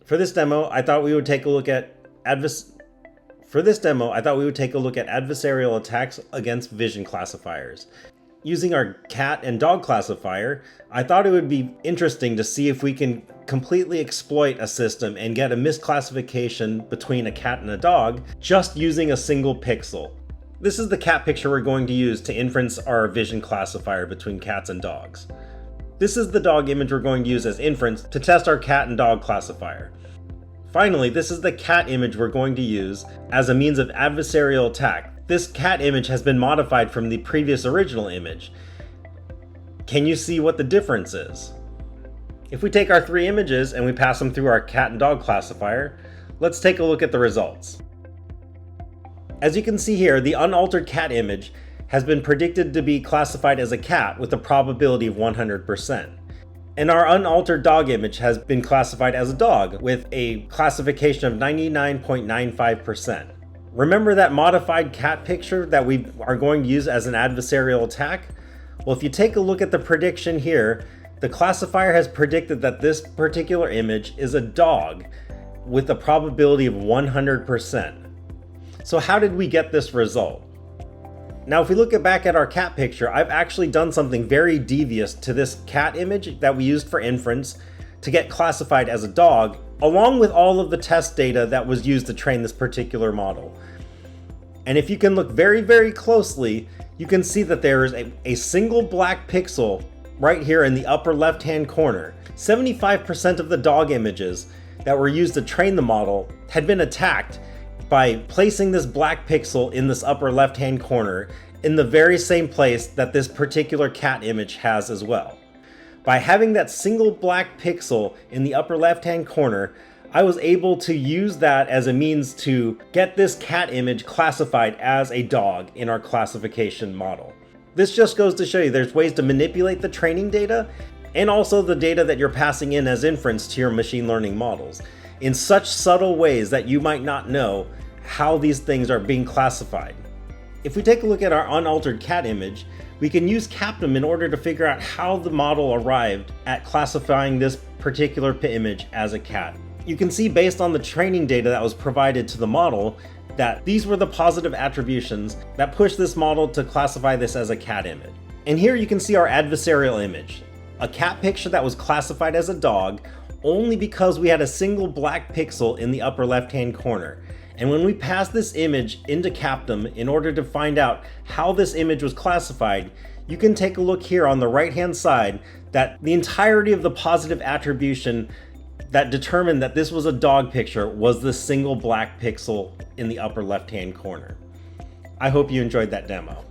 For this demo, I thought we would take a look at adversarial attacks against vision classifiers. Using our cat and dog classifier, I thought it would be interesting to see if we can completely exploit a system and get a misclassification between a cat and a dog just using a single pixel. This is the cat picture we're going to use to inference our vision classifier between cats and dogs. This is the dog image we're going to use as inference to test our cat and dog classifier. Finally, this is the cat image we're going to use as a means of adversarial attack. This cat image has been modified from the previous original image. Can you see what the difference is? If we take our three images and we pass them through our cat and dog classifier, let's take a look at the results. As you can see here, the unaltered cat image has been predicted to be classified as a cat with a probability of 100%. And our unaltered dog image has been classified as a dog with a classification of 99.95%. Remember that modified cat picture that we are going to use as an adversarial attack? Well, if you take a look at the prediction here, the classifier has predicted that this particular image is a dog with a probability of 100%. So how did we get this result? Now, if we look back at our cat picture, I've actually done something very devious to this cat image that we used for inference to get classified as a dog, along with all of the test data that was used to train this particular model. And if you can look very, very closely, you can see that there is a single black pixel right here in the upper left-hand corner. 75% of the dog images that were used to train the model had been attacked by placing this black pixel in this upper left-hand corner in the very same place that this particular cat image has as well. By having that single black pixel in the upper left-hand corner, I was able to use that as a means to get this cat image classified as a dog in our classification model. This just goes to show you there's ways to manipulate the training data and also the data that you're passing in as inference to your machine learning models in such subtle ways that you might not know how these things are being classified. If we take a look at our unaltered cat image, we can use Captum in order to figure out how the model arrived at classifying this particular image as a cat. You can see based on the training data that was provided to the model that these were the positive attributions that pushed this model to classify this as a cat image. And here you can see our adversarial image, a cat picture that was classified as a dog only because we had a single black pixel in the upper left-hand corner. And when we pass this image into Captum in order to find out how this image was classified, you can take a look here on the right-hand side that the entirety of the positive attribution that determined that this was a dog picture was the single black pixel in the upper left-hand corner. I hope you enjoyed that demo.